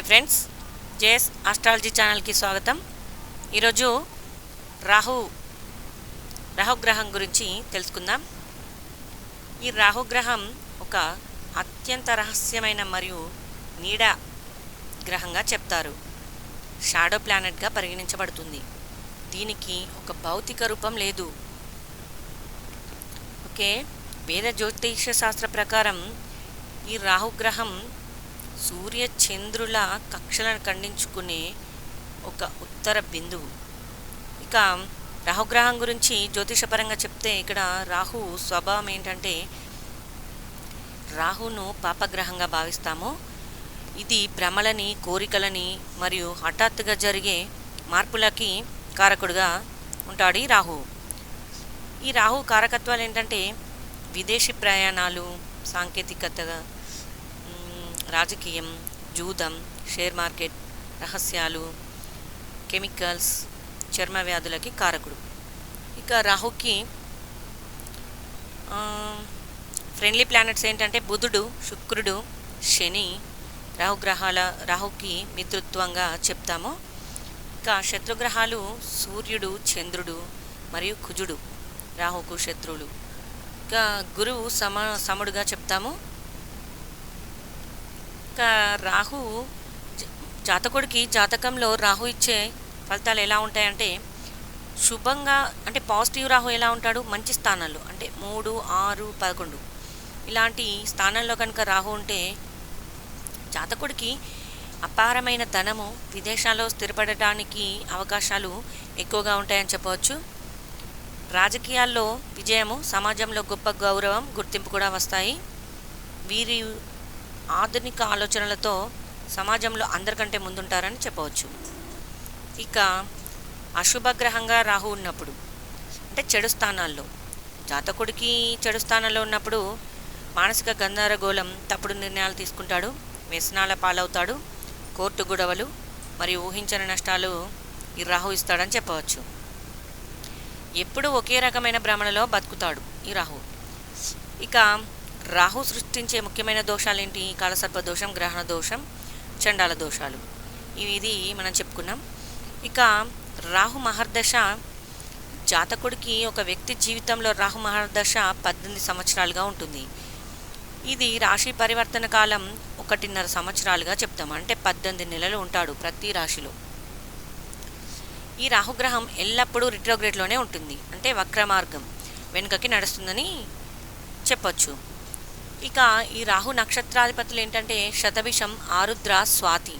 Hi friends, JS astrology ఛానల్కి స్వాగతం. ఈరోజు రాహుగ్రహం గురించి తెలుసుకుందాం. ఈ రాహుగ్రహం ఒక అత్యంత రహస్యమైన మరియు నీడ గ్రహంగా చెప్తారు. షాడో ప్లానెట్గా పరిగణించబడుతుంది. దీనికి ఒక భౌతిక రూపం లేదు. ఓకే, వేద జ్యోతిష శాస్త్ర ప్రకారం ఈ రాహుగ్రహం సూర్య చంద్రుల కక్షలను ఖండించుకునే ఒక ఉత్తర బిందువు. ఇక రాహుగ్రహం గురించి జ్యోతిషపరంగా చెప్తే ఇక్కడ రాహు స్వభావం ఏంటంటే రాహును పాపగ్రహంగా భావిస్తాము. ఇది భ్రమలని, కోరికలని మరియు హఠాత్తుగా జరిగే మార్పులకి కారకుడుగా ఉంటాడు ఈ రాహు. ఈ రాహు కారకత్వాలు ఏంటంటే విదేశీ ప్రయాణాలు, సాంకేతికత, రాజకీయం, జూదం, షేర్ మార్కెట్, రహస్యాలు, కెమికల్స్, చర్మ వ్యాధులకి కారకుడు. ఇక రాహుకి ఫ్రెండ్లీ ప్లానెట్స్ ఏంటంటే బుధుడు, శుక్రుడు, శని రాహుకి మిత్రుత్వంగా చెప్తాము. ఇక శత్రుగ్రహాలు సూర్యుడు, చంద్రుడు మరియు కుజుడు రాహుకు శత్రువులు. ఇక గురువు సముడుగా చెప్తాము. ఇక రాహు జాతకుడికి జాతకంలో రాహు ఇచ్చే ఫలితాలు ఎలా ఉంటాయంటే శుభంగా, అంటే పాజిటివ్ రాహు ఎలా ఉంటాడు, మంచి స్థానాల్లో అంటే 3, 6, 11 ఇలాంటి స్థానాల్లో కనుక రాహు ఉంటే జాతకుడికి అపారమైన ధనము, విదేశాల్లో స్థిరపడటానికి అవకాశాలు ఎక్కువగా ఉంటాయని చెప్పవచ్చు. రాజకీయాల్లో విజయము, సమాజంలో గొప్ప గౌరవం, గుర్తింపు కూడా వస్తాయి. వీరి ఆధునిక ఆలోచనలతో సమాజంలో అందరికంటే ముందుంటారని చెప్పవచ్చు. ఇక అశుభగ్రహంగా రాహు ఉన్నప్పుడు అంటే చెడు స్థానాల్లో, జాతకుడికి చెడు స్థానాల్లో ఉన్నప్పుడు మానసిక గందరగోళం, తప్పుడు నిర్ణయాలు తీసుకుంటాడు, వ్యసనాల పాలవుతాడు, కోర్టు గొడవలు మరియు ఊహించని నష్టాలు ఈ రాహు ఇస్తాడని చెప్పవచ్చు. ఎప్పుడూ ఒకే రకమైన భ్రమణలో బతుకుతాడు ఈ రాహు. ఇక రాహు సృష్టించే ముఖ్యమైన దోషాలు ఏంటి? కాలసర్ప దోషం, గ్రహణ దోషం, చండాల దోషాలు. ఇది మనం చెప్పుకున్నాం. ఇక రాహు మహర్దశ జాతకుడికి, ఒక వ్యక్తి జీవితంలో రాహు మహర్దశ 18 సంవత్సరాలుగా ఉంటుంది. ఇది రాశి పరివర్తన కాలం 1.5 సంవత్సరాలుగా చెప్తాం. అంటే 18 నెలలు ఉంటాడు ప్రతి రాశిలో. ఈ రాహుగ్రహం ఎల్లప్పుడూ రిట్రోగ్రేడ్లోనే ఉంటుంది, అంటే వక్ర మార్గం వెనుకకి నడుస్తుందని చెప్పచ్చు. ఇక ఈ రాహు నక్షత్రాధిపతులు ఏంటంటే శతభిషం, ఆరుద్ర, స్వాతి.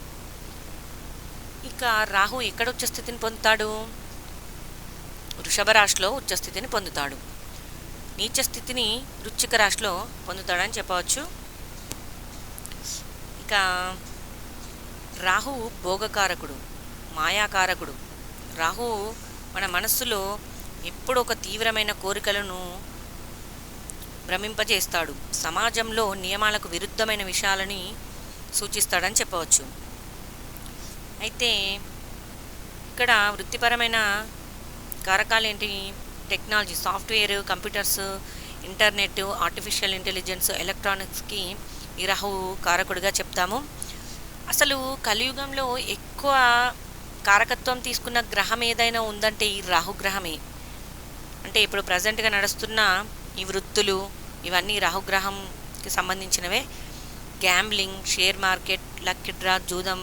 ఇక రాహు ఎక్కడ ఉచ్చస్థితిని పొందుతాడు? వృషభ రాశిలో ఉచ్చస్థితిని పొందుతాడు. నీచ స్థితిని వృశ్చిక రాశిలో పొందుతాడని చెప్పవచ్చు. ఇక రాహు భోగకారకుడు, మాయాకారకుడు. రాహు మన మనస్సులో ఎప్పుడు ఒక తీవ్రమైన కోరికలను భ్రమింపజేస్తాడు. సమాజంలో నియమాలకు విరుద్ధమైన విషయాలని సూచిస్తాడని చెప్పవచ్చు. అయితే ఇక్కడ వృత్తిపరమైన కారకాలు ఏంటి? Technology, software, computers, internet, artificial intelligence, ఎలక్ట్రానిక్స్కి ఈ రాహు కారకుడిగా చెప్తాము. అసలు కలియుగంలో ఎక్కువ కారకత్వం తీసుకున్న గ్రహం ఏదైనా ఉందంటే ఈ రాహుగ్రహమే. అంటే ఇప్పుడు ప్రజెంట్గా నడుస్తున్న ఈ వృత్తులు ఇవన్నీ రాహుగ్రహంకి సంబంధించినవే. Gambling, share market, lucky draw, జూదం,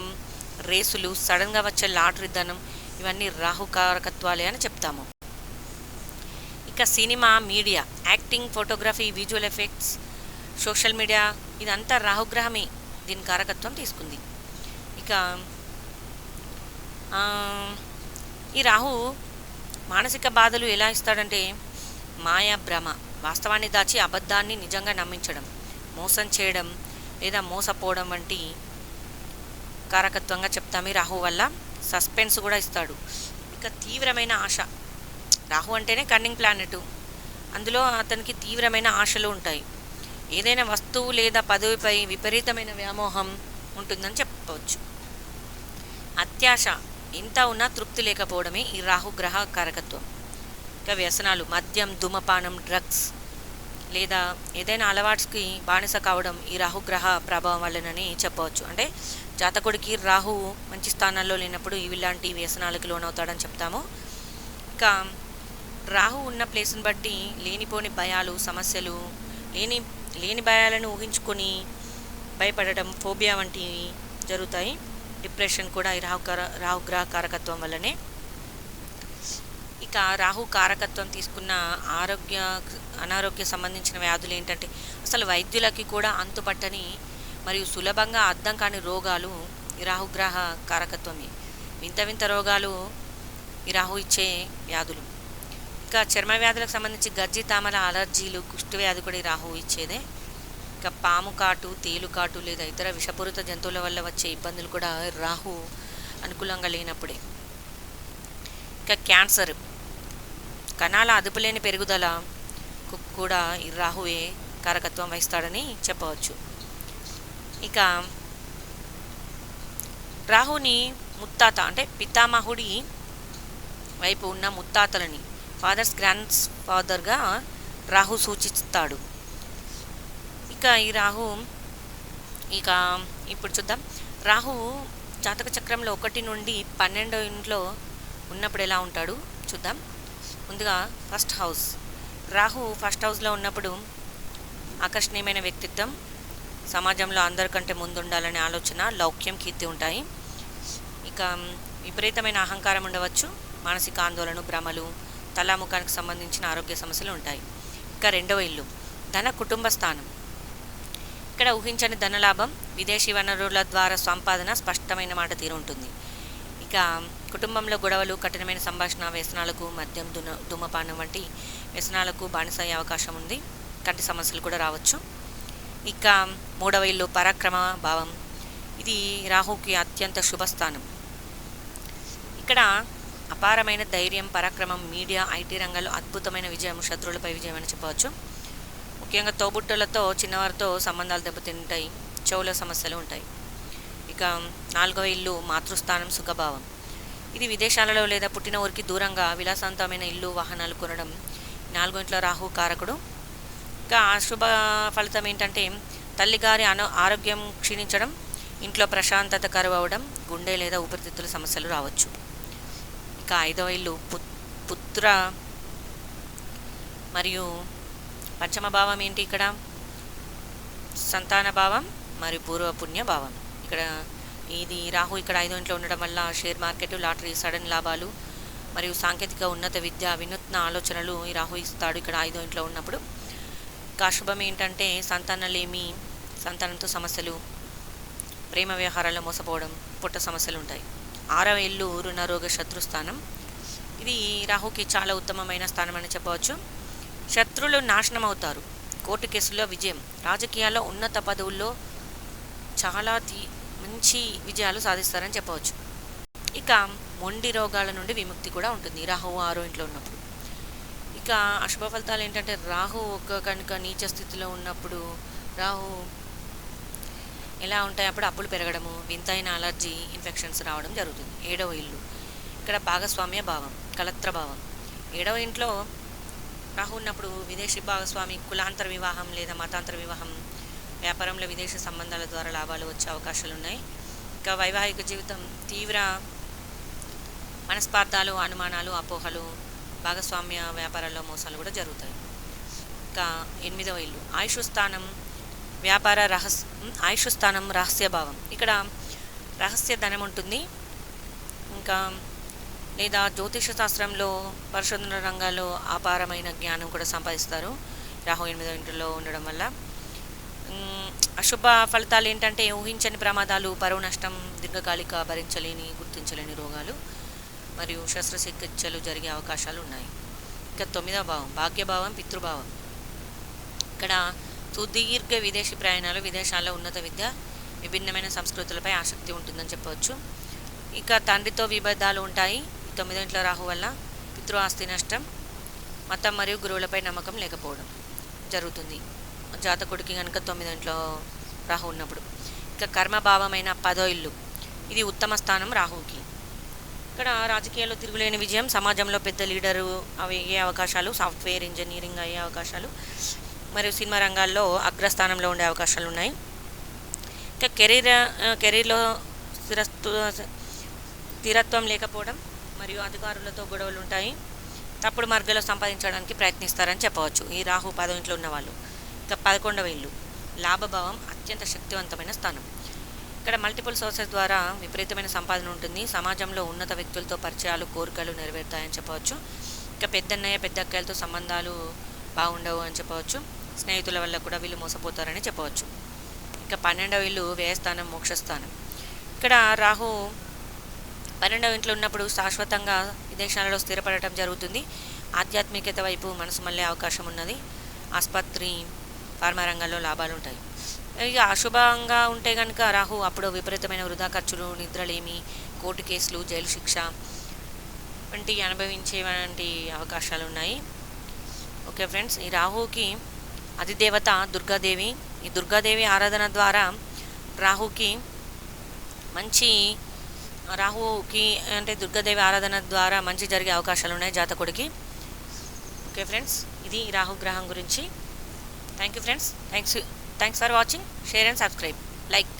రేసులు, సడన్గా వచ్చే లాటరీ ధనం, ఇవన్నీ రాహుకారకత్వాలే అని చెప్తాము. ఇక cinema, media, acting, photography, visual effects, social media, ఇదంతా రాహుగ్రహమే దీని కారకత్వం తీసుకుంది. ఇక ఈ రాహు మానసిక బాధలు ఎలా ఇస్తాడంటే మాయా, భ్రమ, వాస్తవాన్ని దాచి అబద్ధాన్ని నిజంగా నమ్మించడం, మోసం చేయడం లేదా మోసపోవడం వంటి కారకత్వంగా చెప్తాము ఈ రాహు వల్ల. సస్పెన్స్ కూడా ఇస్తాడు. ఇక తీవ్రమైన ఆశ, రాహు అంటేనే కన్నింగ్ ప్లానెట్, అందులో అతనికి తీవ్రమైన ఆశలు ఉంటాయి. ఏదైనా వస్తువు లేదా పదవిపై విపరీతమైన వ్యామోహం ఉంటుందని చెప్పవచ్చు. అత్యాశ, ఎంత ఉన్నా తృప్తి లేకపోవడమే ఈ రాహుగ్రహ కారకత్వం. ఇక వ్యసనాలు, మద్యం, ధూమపానం, డ్రగ్స్ లేదా ఏదైనా అలవాట్స్కి బానిస కావడం ఈ రాహుగ్రహ ప్రభావం వల్లనని చెప్పవచ్చు. అంటే జాతకుడికి రాహు మంచి స్థానాల్లో లేనప్పుడు ఇలాంటి వ్యసనాలకు లోనవుతాడని చెప్తాము. ఇంకా రాహు ఉన్న ప్లేస్ని బట్టి లేనిపోని భయాలు, సమస్యలు, లేని లేని భయాలను ఊహించుకొని భయపడటం, ఫోబియా వంటివి జరుగుతాయి. డిప్రెషన్ కూడా ఈ రాహుగ్రహ కారకత్వం వల్లనే. ఇక రాహు కారకత్వం తీసుకున్న అనారోగ్య సంబంధించిన వ్యాధులు ఏంటంటే అసలు వైద్యులకి కూడా అంతుపట్టని మరియు సులభంగా అర్థం కాని రోగాలు ఈ రాహుగ్రహ కారకత్వమే. వింత వింత రోగాలు ఈ రాహు ఇచ్చే వ్యాధులు. ఇంకా చర్మ వ్యాధులకు సంబంధించి గజ్జి, తామర, అలర్జీలు, కుష్టి వ్యాధి కూడా ఈ రాహు ఇచ్చేదే. ఇంకా పాము కాటు, తేలు కాటు లేదా ఇతర విషపూరిత జంతువుల వల్ల వచ్చే ఇబ్బందులు కూడా రాహు అనుకూలంగా లేనప్పుడే. ఇంకా క్యాన్సర్, కణాల అదుపులేని పెరుగుదల కూడా ఈ రాహువే కారకత్వం వహిస్తాడని చెప్పవచ్చు. ఇక రాహుని ముత్తాత అంటే పితామహుడి వైపు ఉన్న ముత్తాతలని, ఫాదర్స్ గ్రాండ్ ఫాదర్గా రాహు సూచిస్తాడు. ఇక ఈ రాహు ఇప్పుడు చూద్దాం. రాహు జాతక చక్రంలో 1 నుండి 12 ఇంట్లో ఉన్నప్పుడు ఎలా ఉంటాడు చూద్దాం. ముందుగా ఫస్ట్ హౌస్. రాహు ఫస్ట్ హౌస్లో ఉన్నప్పుడు ఆకర్షణీయమైన వ్యక్తిత్వం, సమాజంలో అందరికంటే ముందుండాలనే ఆలోచన, లౌక్యం, కీర్తి ఉంటాయి. ఇక విపరీతమైన అహంకారం ఉండవచ్చు. మానసిక ఆందోళన, భ్రమలు, తలాముఖానికి సంబంధించిన ఆరోగ్య సమస్యలు ఉంటాయి. ఇక 2వ ఇల్లు ధన, కుటుంబ స్థానం. ఇక్కడ ఊహించని ధనలాభం, విదేశీ వనరుల ద్వారా సంపాదన, స్పష్టమైన మాట తీరు ఉంటుంది. ఇక కుటుంబంలో గొడవలు, కఠినమైన సంభాషణ, వ్యసనాలకు, మద్యం, ధూమపానం వంటి వ్యసనాలకు బానిసయ్యే అవకాశం ఉంది. కంటి సమస్యలు కూడా రావచ్చు. ఇక 3వ ఇల్లు పరాక్రమ భావం. ఇది రాహుకి అత్యంత శుభస్థానం. ఇక్కడ అపారమైన ధైర్యం, పరాక్రమం, మీడియా, ఐటీ రంగాల్లో అద్భుతమైన విజయం, శత్రువులపై విజయం అని చెప్పవచ్చు. ముఖ్యంగా తోబుట్టులతో, చిన్నవారితో సంబంధాలు దెబ్బతింటాయి, చెవుల సమస్యలు ఉంటాయి. ఇక 4వ ఇల్లు మాతృస్థానం, సుఖభావం. ఇది విదేశాలలో లేదా పుట్టిన ఊరికి దూరంగా విలాసవంతమైన ఇల్లు, వాహనాలు కొనడం. 4వ ఇంట్లో రాహు కారకుడు. ఇంకా అశుభ ఫలితం ఏంటంటే తల్లిగారి ఆరోగ్యం క్షీణించడం, ఇంట్లో ప్రశాంతత కరువు అవ్వడం, గుండె లేదా ఊపిరితిత్తుల సమస్యలు రావచ్చు. ఇక 5వ ఇల్లు పుత్ర మరియు పంచమ భావం ఏంటి ఇక్కడ? సంతాన భావం మరియు పూర్వపుణ్య భావం. ఇక్కడ ఇది రాహు ఇక్కడ 5వ ఇంట్లో ఉండడం వల్ల షేర్ మార్కెట్, లాటరీ, సడన్ లాభాలు మరియు సాంకేతిక, ఉన్నత విద్య, వినూత్న ఆలోచనలు ఈ రాహు ఇస్తాడు ఇక్కడ 5వ ఇంట్లో ఉన్నప్పుడు. ఇంకా అశుభం ఏంటంటే సంతానలేమి, సంతానంతో సమస్యలు, ప్రేమ వ్యవహారాల్లో మోసపోవడం, పుట్ట సమస్యలు ఉంటాయి. 6వ ఇల్లు రుణరోగ శత్రుస్థానం. ఇది రాహుకి చాలా ఉత్తమమైన స్థానం అని చెప్పవచ్చు. శత్రువులు నాశనం అవుతారు, కోర్టు కేసుల్లో విజయం, రాజకీయాల్లో ఉన్నత పదవుల్లో చాలా మంచి విజయాలు సాధిస్తారని చెప్పవచ్చు. ఇక మొండి రోగాల నుండి విముక్తి కూడా ఉంటుంది రాహు 6వ ఇంట్లో ఉన్నప్పుడు. ఇక అశుభ ఫలితాలు ఏంటంటే రాహు కనుక నీచ స్థితిలో ఉన్నప్పుడు రాహు ఎలా ఉంటాయి? అప్పుడు అప్పులు పెరగడము, వింతైన అలర్జీ, ఇన్ఫెక్షన్స్ రావడం జరుగుతుంది. 7వ ఇల్లు ఇక్కడ భాగస్వామ్య భావం, కలత్ర భావం. 7వ ఇంట్లో రాహు ఉన్నప్పుడు విదేశీ భాగస్వామి, కులాంతర వివాహం లేదా మతాంతర వివాహం, వ్యాపారంలో విదేశీ సంబంధాల ద్వారా లాభాలు వచ్చే అవకాశాలు ఉన్నాయి. ఇంకా వైవాహిక జీవితం తీవ్ర మనస్పార్థాలు, అనుమానాలు, అపోహలు, భాగస్వామ్య వ్యాపారాల్లో మోసాలు కూడా జరుగుతాయి. ఇంకా 8వ ఇల్లు ఆయుష్ స్థానం, వ్యాపార ఆయుష్ స్థానం, రహస్య భావం. ఇక్కడ రహస్య ధనం ఉంటుంది. ఇంకా లేదా జ్యోతిష శాస్త్రంలో, పరిశోధన రంగాల్లో అపారమైన జ్ఞానం కూడా సంపాదిస్తారు రాహు 8వ ఇంట్లో ఉండడం వల్ల. అశుభ ఫలితాలు ఏంటంటే ఊహించని ప్రమాదాలు, పరువు నష్టం, దీర్ఘకాలిక భరించలేని, గుర్తించలేని రోగాలు మరియు శస్త్రచికిత్సలు జరిగే అవకాశాలు ఉన్నాయి. ఇంకా 9వ భావం భాగ్యభావం, పితృభావం. ఇక్కడ సుదీర్ఘ విదేశీ ప్రయాణాలు, విదేశాల్లో ఉన్నత విద్య, విభిన్నమైన సంస్కృతులపై ఆసక్తి ఉంటుందని చెప్పవచ్చు. ఇక తండ్రితో విభేదాలు ఉంటాయి 9వ ఇంట్లో రాహు వల్ల. పితృ ఆస్తి నష్టం, మతం మరియు గురువులపై నమ్మకం లేకపోవడం జరుగుతుంది జాతకుడికి కనుక 9వ ఇంట్లో రాహు ఉన్నప్పుడు. ఇక కర్మభావమైన 10వ ఇల్లు, ఇది ఉత్తమ స్థానం రాహుకి. ఇక్కడ రాజకీయాల్లో తిరుగులేని విజయం, సమాజంలో పెద్ద లీడరు అయ్యే అవకాశాలు, సాఫ్ట్వేర్ ఇంజనీరింగ్ అయ్యే అవకాశాలు మరియు సినిమా రంగాల్లో అగ్రస్థానంలో ఉండే అవకాశాలు ఉన్నాయి. ఇంకా కెరీర్లో స్థిరత్వ స్థిరత్వం లేకపోవడం మరియు అధికారులతో గొడవలు ఉంటాయి. తప్పుడు మార్గాల్లో సంపాదించడానికి ప్రయత్నిస్తారని చెప్పవచ్చు ఈ రాహు 10వ ఇంట్లో ఉన్నవాళ్ళు. ఇక 11వ ఇల్లు లాభభావం అత్యంత శక్తివంతమైన స్థానం. ఇక్కడ మల్టిపుల్ సోర్సెస్ ద్వారా విపరీతమైన సంపాదన ఉంటుంది. సమాజంలో ఉన్నత వ్యక్తులతో పరిచయాలు కోరికలు నెరవేరుతాయని చెప్పవచ్చు. ఇక పెద్దన్నయ్య పెద్దక్కలతో సంబంధాలు బాగుండవు అని చెప్పవచ్చు. స్నేహితుల వల్ల కూడా వీళ్ళు మోసపోతారని చెప్పవచ్చు. ఇక 12వ ఇల్లు వ్యయస్థానం మోక్షస్థానం. ఇక్కడ రాహు 12వ ఇంట్లో ఉన్నప్పుడు శాశ్వతంగా విదేశాలలో స్థిరపడటం జరుగుతుంది. ఆధ్యాత్మికత వైపు మనసు మళ్ళీ అవకాశం ఉన్నది. ఆసుపత్రి ఫార్మా రంగాల్లో లాభాలు ఉంటాయి. ఇక అశుభంగా ఉంటే కనుక రాహు అప్పుడు విపరీతమైన వృధా ఖర్చులు, నిద్రలేమి, కోర్టు కేసులు, జైలు శిక్ష వంటి అనుభవించేవంటి అవకాశాలు ఉన్నాయి. ఓకే ఫ్రెండ్స్, ఈ రాహుకి అధిదేవత దుర్గాదేవి. ఈ దుర్గాదేవి ఆరాధన ద్వారా రాహుకి అంటే దుర్గాదేవి ఆరాధన ద్వారా మంచి జరిగే అవకాశాలు ఉన్నాయి జాతకుడికి. ఓకే ఫ్రెండ్స్, ఇది రాహు గ్రహం గురించి. Thank you friends. Thanks for watching. Share and subscribe. Like.